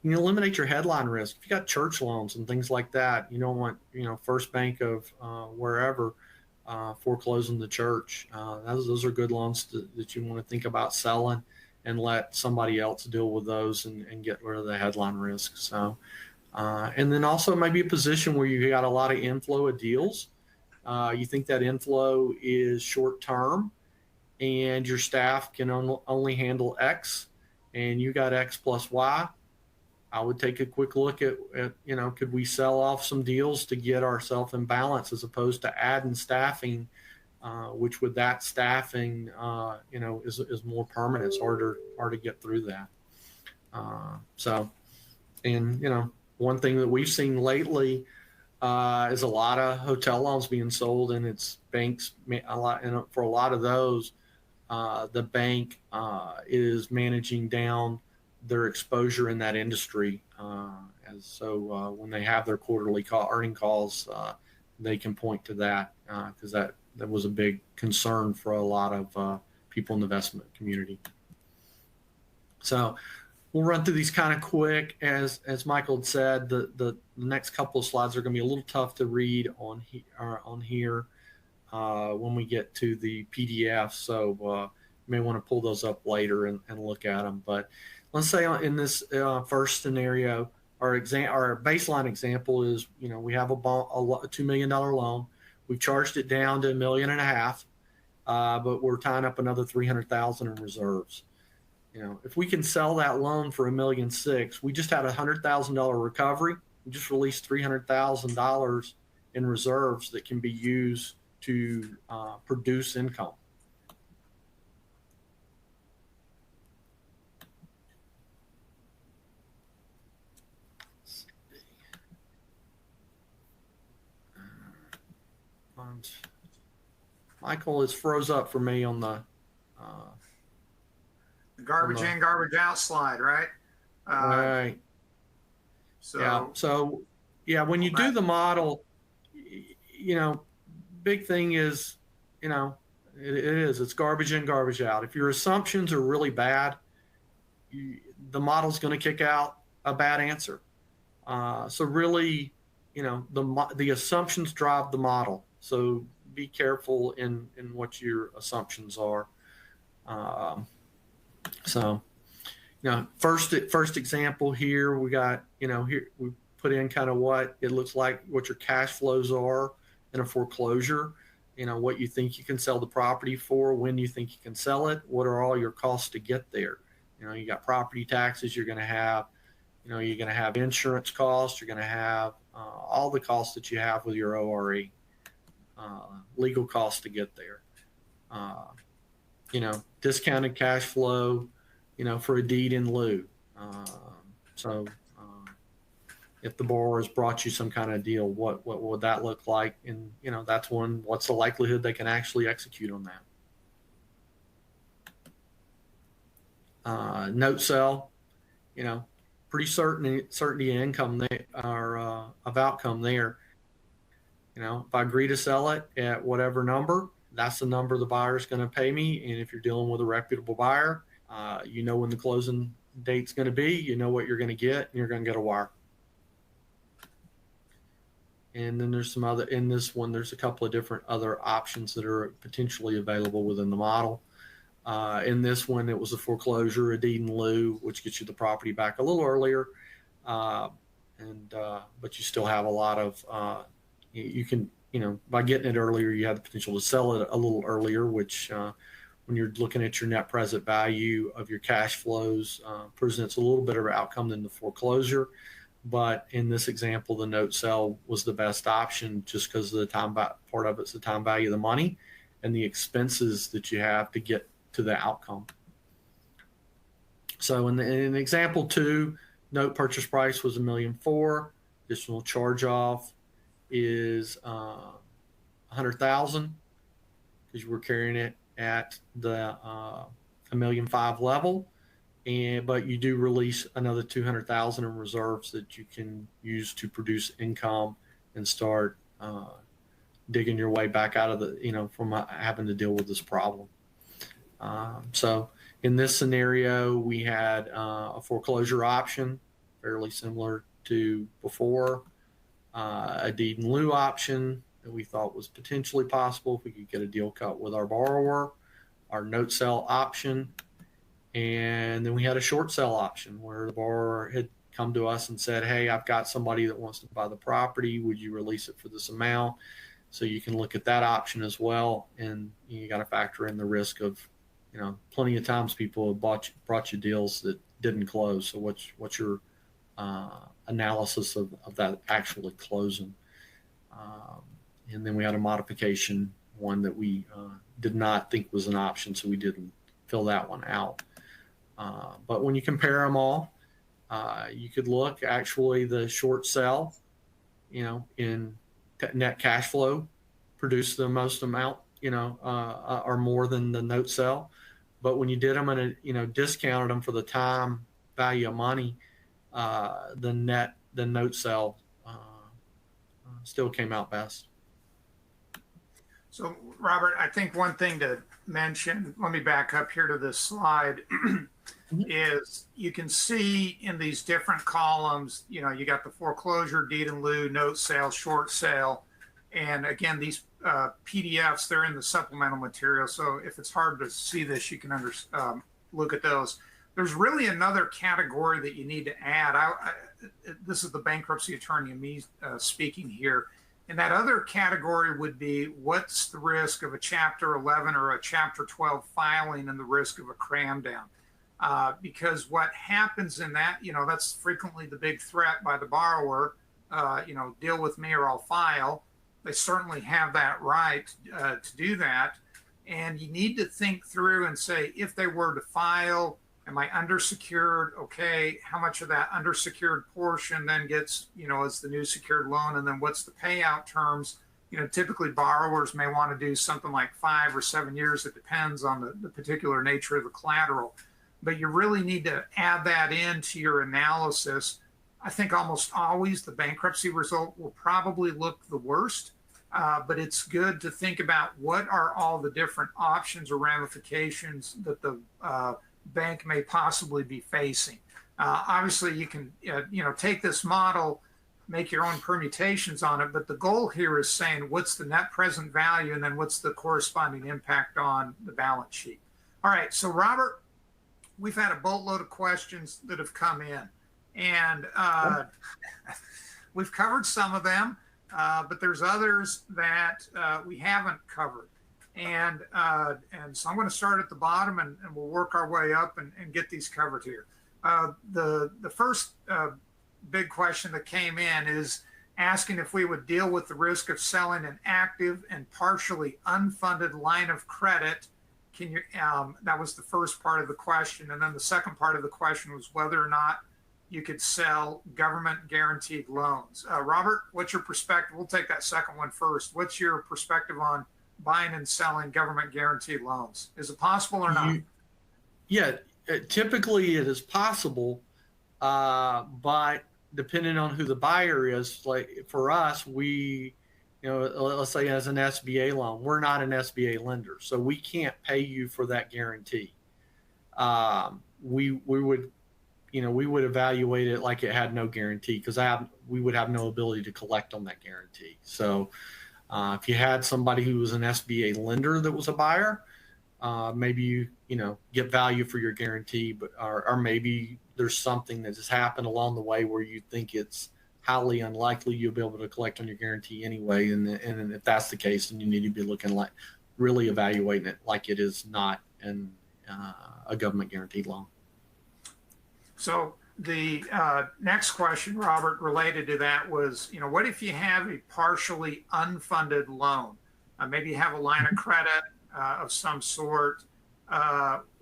You can eliminate your headline risk. If you got church loans and things like that, you don't want First Bank of wherever foreclosing the church. Those are good loans that you want to think about selling and let somebody else deal with those and get rid of the headline risk. So, and then also maybe a position where you got a lot of inflow of deals. You think that inflow is short term and your staff can only handle X and you got X plus Y. I would take a quick look at could we sell off some deals to get ourselves in balance as opposed to adding staffing, which with that staffing, is more permanent. It's hard to get through that. One thing that we've seen lately is a lot of hotel loans being sold, and it's banks a lot. And for a lot of those, the bank is managing down their exposure in that industry. When they have their quarterly earning calls, they can point to that because that was a big concern for a lot of people in the investment community. So we'll run through these kind of quick. As Michael had said, the next couple of slides are going to be a little tough to read on here when we get to the PDF. So you may want to pull those up later and look at them. But let's say in this first scenario, our baseline example is, we have a $2 million loan. We've charged it down to $1.5 million, but we're tying up another $300,000 in reserves. If we can sell that loan for $1.6 million, we just had a $100,000 recovery. We just released $300,000 in reserves that can be used to produce income. Michael, it's froze up for me on the Garbage in, garbage out slide, right? right. Yeah. So So yeah, when you do the model, you know, big thing is, you know, it's garbage in, garbage out. If your assumptions are really bad, the model's going to kick out a bad answer. So really, you know, the assumptions drive the model. So be careful in what your assumptions are. So, you know, first example here, we got, you know, here we put in kind of what it looks like, what your cash flows are in a foreclosure, you know, what you think you can sell the property for, when you think you can sell it, what are all your costs to get there. You know, you got property taxes, you're going to have, you know, you're going to have insurance costs, you're going to have all the costs that you have with your ORE, legal costs to get there. You know, discounted cash flow, you know, for a deed in lieu. So if the borrower has brought you some kind of deal, what would that look like? And, you know, that's one, what's the likelihood they can actually execute on that? Note sell, you know, pretty certainty of income there, or of outcome there. You know, if I agree to sell it at whatever number, that's the number the buyer is going to pay me. And if you're dealing with a reputable buyer, you know when the closing date's going to be, you know what you're going to get, and you're going to get a wire. And then there's some other, in this one, there's a couple of different other options that are potentially available within the model. In this one, it was a foreclosure, a deed in lieu, which gets you the property back a little earlier. But you still have a lot of, you can, you know, by getting it earlier, you have the potential to sell it a little earlier, which when you're looking at your net present value of your cash flows, presents a little better outcome than the foreclosure. But in this example, the note sell was the best option just because of the time, part of it's the time value of the money and the expenses that you have to get to the outcome. So in example 2, note purchase price was $1.4 million. Additional charge off is $100,000 because you were carrying it at the $1.5 million level. But you do release another $200,000 in reserves that you can use to produce income and start digging your way back out of the, you know, from having to deal with this problem. So in this scenario, we had a foreclosure option, fairly similar to before, a deed in lieu option that we thought was potentially possible if we could get a deal cut with our borrower, our note sell option. And then we had a short sell option where the borrower had come to us and said, hey, I've got somebody that wants to buy the property. Would you release it for this amount? So you can look at that option as well. And you got to factor in the risk of, you know, plenty of times people have brought you deals that didn't close. So what's your analysis of that actually closing? And then we had a modification one that we did not think was an option, so we didn't fill that one out. But when you compare them all, you could look actually the short sell, you know, in net cash flow produce the most amount, you know, or more than the note sell. But when you did them and, you know, discounted them for the time value of money, the note sell still came out best. So, Robert, I think one thing to mention, let me back up here to this slide, is you can see in these different columns, you know, you got the foreclosure, deed in lieu, note sale, short sale. And again, these PDFs, they're in the supplemental material. So if it's hard to see this, you can look at those. There's really another category that you need to add. This is the bankruptcy attorney and me speaking here. And that other category would be what's the risk of a Chapter 11 or a Chapter 12 filing and the risk of a cram down. Because what happens in that, you know, that's frequently the big threat by the borrower, you know, deal with me or I'll file. They certainly have that right to do that. And you need to think through and say, if they were to file, am I undersecured? Okay, how much of that undersecured portion then gets, you know, as the new secured loan? And then what's the payout terms typically borrowers may want to do something like 5 or 7 years. It depends on the particular nature of the collateral. But you really need to add that into your analysis. I think almost always the bankruptcy result will probably look the worst, but it's good to think about what are all the different options or ramifications that the bank may possibly be facing. Obviously, you can take this model, make your own permutations on it, but the goal here is saying what's the net present value and then what's the corresponding impact on the balance sheet. All right, so Robert, we've had a boatload of questions that have come in, and we've covered some of them, but there's others that we haven't covered. And so I'm going to start at the bottom, and we'll work our way up and get these covered here. The first big question that came in is asking if we would deal with the risk of selling an active and partially unfunded line of credit. Can you? That was the first part of the question, and then the second part of the question was whether or not you could sell government guaranteed loans. Robert, what's your perspective? We'll take that second one first. What's your perspective on buying and selling government guaranteed loans? Is it possible or not? Typically it is possible, but depending on who the buyer is, like for us, let's say as an SBA loan, we're not an SBA lender, so we can't pay you for that guarantee. We would evaluate it like it had no guarantee, because we would have no ability to collect on that guarantee. So if you had somebody who was an SBA lender that was a buyer, maybe you get value for your guarantee, but or maybe there's something that has happened along the way where you think it's highly unlikely you'll be able to collect on your guarantee anyway. And if that's the case, then you need to be looking like really evaluating it like it is not a government guaranteed loan. So the next question, Robert, related to that was, what if you have a partially unfunded loan? Maybe you have a line of credit of some sort.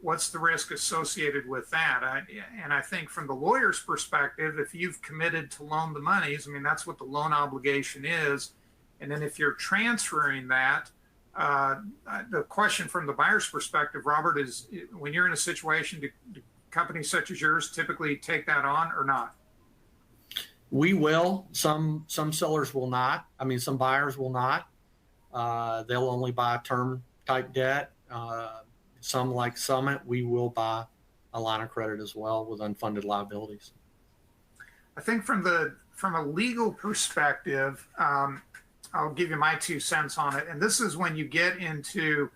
What's the risk associated with that? And I think from the lawyer's perspective, if you've committed to loan the monies, that's what the loan obligation is. And then if you're transferring that, the question from the buyer's perspective, Robert, is when you're in a situation, do companies such as yours typically take that on or not? We will. Some sellers will not. Some buyers will not. They'll only buy term type debt. Some, like Summit, we will buy a line of credit as well with unfunded liabilities. I think from a legal perspective, I'll give you my 2 cents on it. And this is when you get into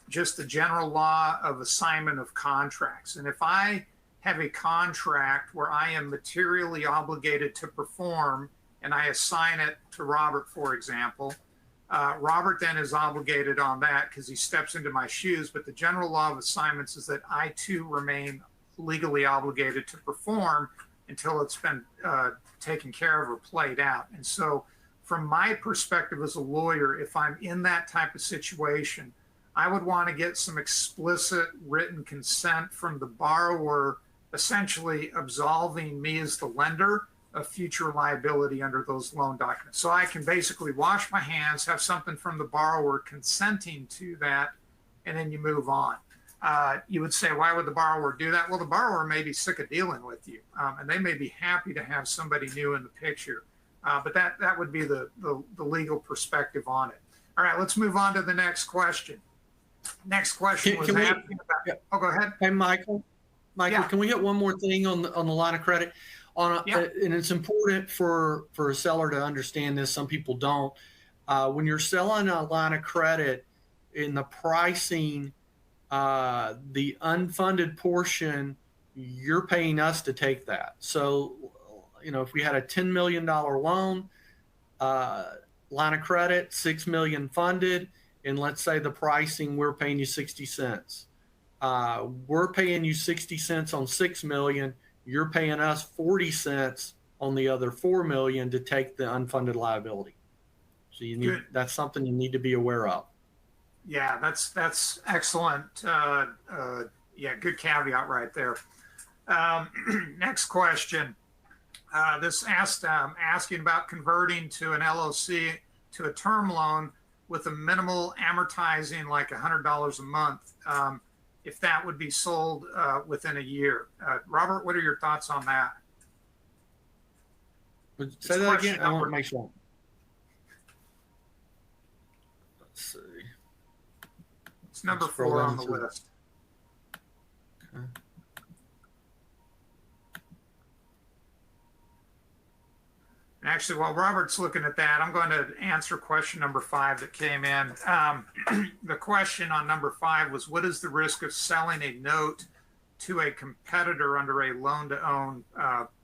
just the general law of assignment of contracts. And if I have a contract where I am materially obligated to perform and I assign it to Robert, for example, Robert then is obligated on that because he steps into my shoes. But the general law of assignments is that I too remain legally obligated to perform until it's been taken care of or played out. And so from my perspective as a lawyer, if I'm in that type of situation, I would want to get some explicit written consent from the borrower, essentially absolving me as the lender of future liability under those loan documents. So I can basically wash my hands, have something from the borrower consenting to that, and then you move on. You would say, why would the borrower do that? Well, the borrower may be sick of dealing with you, and they may be happy to have somebody new in the picture. But that would be the legal perspective on it. All right, let's move on to the next question. Next question was asking about. Oh, go ahead. Hey, Michael, can we hit one more thing on the line of credit? And it's important for a seller to understand this. Some people don't. When you're selling a line of credit, in the pricing, the unfunded portion, you're paying us to take that. So, if we had a $10 million loan, line of credit, $6 million funded, and let's say the pricing, we're paying you 60 cents. We're paying you 60 cents on $6 million. You're paying us 40 cents on the other $4 million to take the unfunded liability. So that's something you need to be aware of. Yeah, that's excellent. Good caveat right there. Next question. This asking about converting to an LLC to a term loan with a minimal amortizing like $100 a month, if that would be sold within a year. Robert, what are your thoughts on that? Say that again. I want to make sure. Let's see. It's number 4 on the list. Okay. Actually, while Robert's looking at that, I'm going to answer question number 5 that came in. The question on number 5 was, what is the risk of selling a note to a competitor under a loan-to-own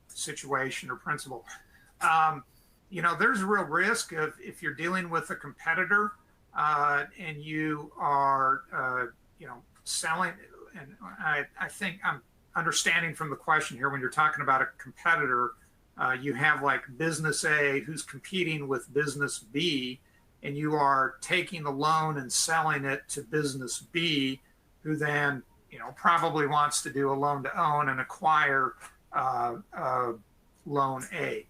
situation or principle? There's a real risk of if you're dealing with a competitor and you are, selling. And I think I'm understanding from the question here, when you're talking about a competitor, you have like business A who's competing with business B, and you are taking the loan and selling it to business B, who then, probably wants to do a loan to own and acquire loan A.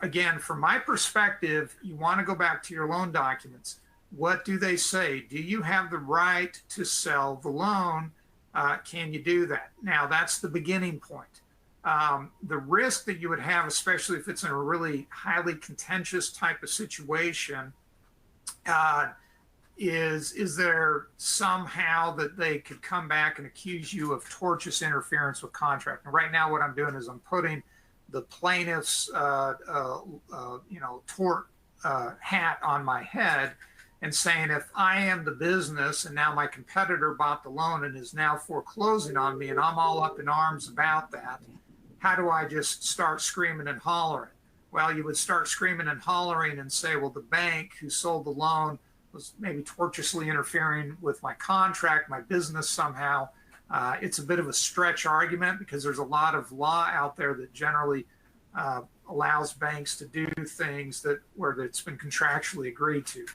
Again, from my perspective, you want to go back to your loan documents. What do they say? Do you have the right to sell the loan? Can you do that? Now, that's the beginning point. The risk that you would have, especially if it's in a really highly contentious type of situation, is there somehow that they could come back and accuse you of tortious interference with contract? And right now what I'm doing is I'm putting the plaintiff's tort hat on my head and saying, if I am the business and now my competitor bought the loan and is now foreclosing on me and I'm all up in arms about that, how do I just start screaming and hollering? Well, you would start screaming and hollering and say, well, the bank who sold the loan was maybe tortiously interfering with my contract, my business somehow. It's a bit of a stretch argument because there's a lot of law out there that generally allows banks to do things where it's been contractually agreed to.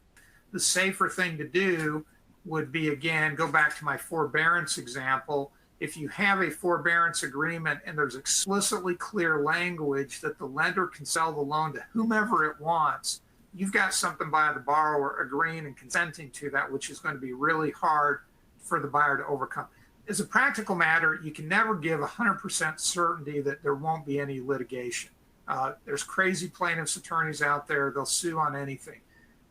The safer thing to do would be, again, go back to my forbearance example. If you have a forbearance agreement and there's explicitly clear language that the lender can sell the loan to whomever it wants, you've got something by the borrower agreeing and consenting to that, which is going to be really hard for the buyer to overcome. As a practical matter, you can never give 100% certainty that there won't be any litigation. There's crazy plaintiffs' attorneys out there. They'll sue on anything.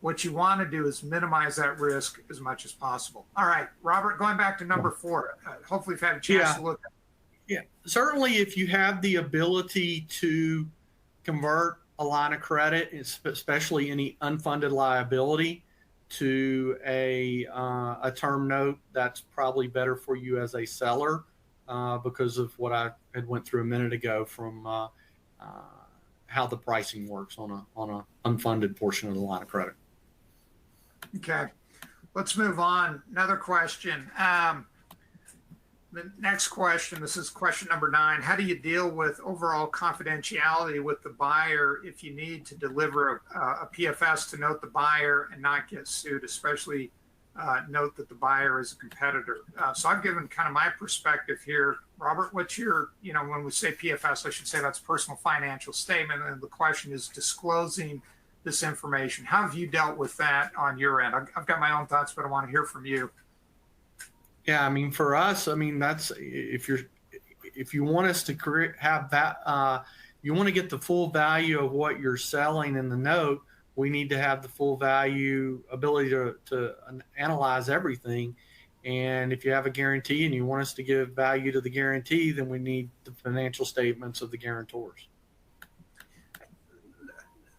What you want to do is minimize that risk as much as possible. All right, Robert, going back to number 4, hopefully you've had a chance to look at it. Yeah, certainly if you have the ability to convert a line of credit, especially any unfunded liability, to a term note, that's probably better for you as a seller because of what I had went through a minute ago from how the pricing works on a unfunded portion of the line of credit. Okay, let's move on. Another question. The next question, this is question number 9. How do you deal with overall confidentiality with the buyer if you need to deliver a PFS to note the buyer and not get sued, especially note that the buyer is a competitor? So I've given kind of my perspective here. Robert, what's your, when we say PFS, I should say that's personal financial statement. And the question is disclosing this information. How have you dealt with that on your end? I've got my own thoughts, but I want to hear from you. Yeah, for us, that's if you want us to have that, you want to get the full value of what you're selling in the note, we need to have the full value ability to analyze everything. And if you have a guarantee and you want us to give value to the guarantee, then we need the financial statements of the guarantors.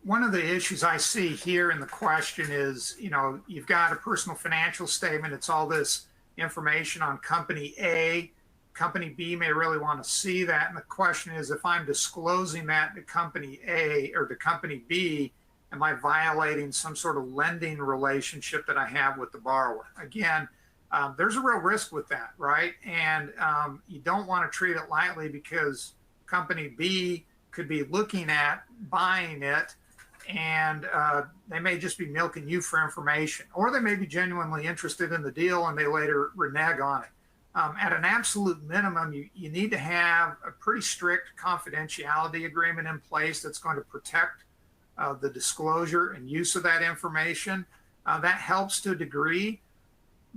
One of the issues I see here in the question is, you've got a personal financial statement. It's all this information on company A. Company B may really want to see that. And the question is, if I'm disclosing that to company A or to company B, am I violating some sort of lending relationship that I have with the borrower? Again, there's a real risk with that, right? And you don't want to treat it lightly because company B could be looking at buying it, and they may just be milking you for information, or they may be genuinely interested in the deal and they later renege on it. At an absolute minimum, you need to have a pretty strict confidentiality agreement in place that's going to protect the disclosure and use of that information. That helps to a degree.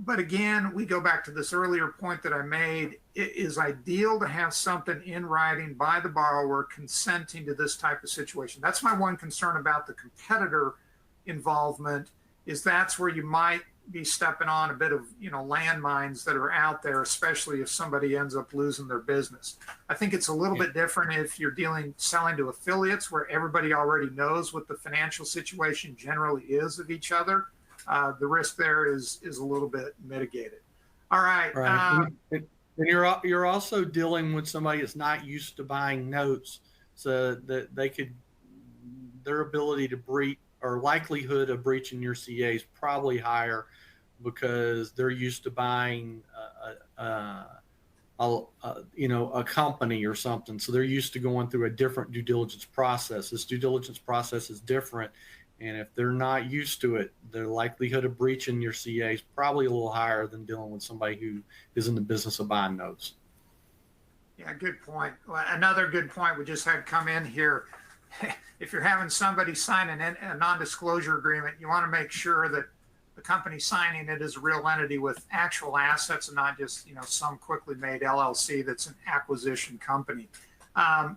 But again, we go back to this earlier point that I made. It is ideal to have something in writing by the borrower consenting to this type of situation. That's my one concern about the competitor involvement, is that's where you might be stepping on a bit of, landmines that are out there, especially if somebody ends up losing their business. I think it's a little bit different if you're selling to affiliates where everybody already knows what the financial situation generally is of each other. The risk there is a little bit mitigated. All right. Right. And you're also dealing with somebody that's not used to buying notes, so that their ability to breach or likelihood of breaching your CA is probably higher because they're used to buying a company or something. So they're used to going through a different due diligence process. This due diligence process is different. And if they're not used to it, their likelihood of breaching your CA is probably a little higher than dealing with somebody who is in the business of buying notes. Yeah, good point. Well, another good point we just had come in here. If you're having somebody sign a non-disclosure agreement, you want to make sure that the company signing it is a real entity with actual assets and not just, some quickly made LLC that's an acquisition company.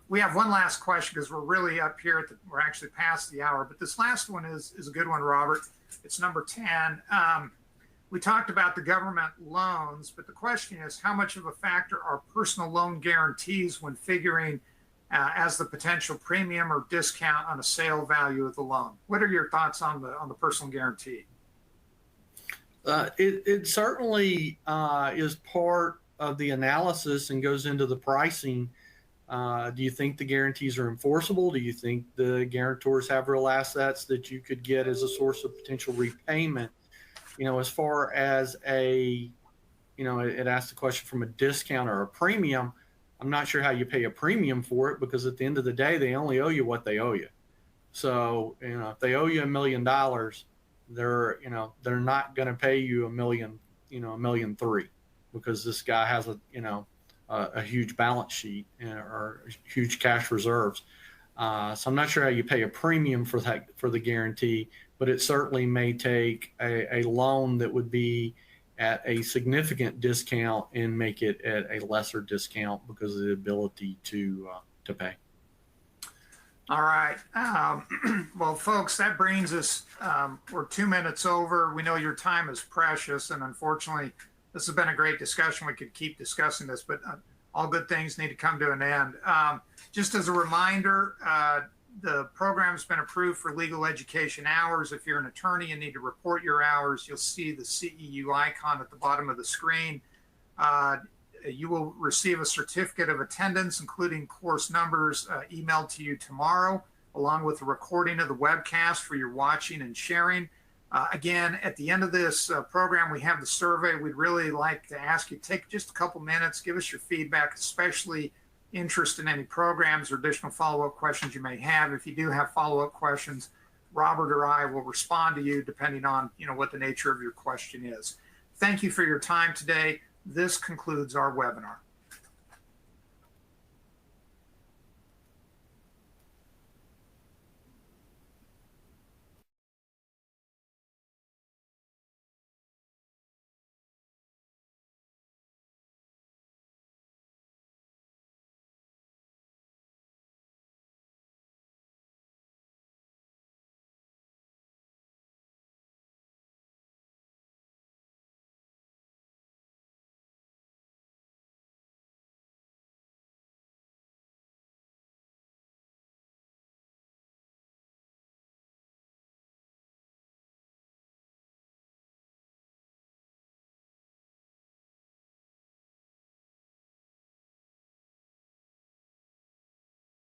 We have one last question because we're really up here we're actually past the hour, but this last one is a good one, Robert. It's number 10. We talked about the government loans, but the question is, how much of a factor are personal loan guarantees when figuring as the potential premium or discount on a sale value of the loan? What are your thoughts on the personal guarantee? It certainly is part of the analysis and goes into the pricing. Do you think the guarantees are enforceable? Do you think the guarantors have real assets that you could get as a source of potential repayment? As far as it asked the question from a discount or a premium. I'm not sure how you pay a premium for it because at the end of the day, they only owe you what they owe you. So, if they owe you $1 million, they're not going to pay you $1.3 million because this guy has a huge balance sheet or huge cash reserves. So I'm not sure how you pay a premium for the guarantee, but it certainly may take a loan that would be at a significant discount and make it at a lesser discount because of the ability to pay. All right. Well, folks, that brings us, we're 2 minutes over. We know your time is precious, and unfortunately, this has been a great discussion. We could keep discussing this, but all good things need to come to an end. Just as a reminder, the program's been approved for legal education hours. If you're an attorney and need to report your hours, you'll see the CEU icon at the bottom of the screen. You will receive a certificate of attendance, including course numbers, emailed to you tomorrow, along with a recording of the webcast for your watching and sharing. Again, at the end of this program, we have the survey. We'd really like to ask you, take just a couple minutes, give us your feedback, especially interest in any programs or additional follow-up questions you may have. If you do have follow-up questions, Robert or I will respond to you depending on what the nature of your question is. Thank you for your time today. This concludes our webinar.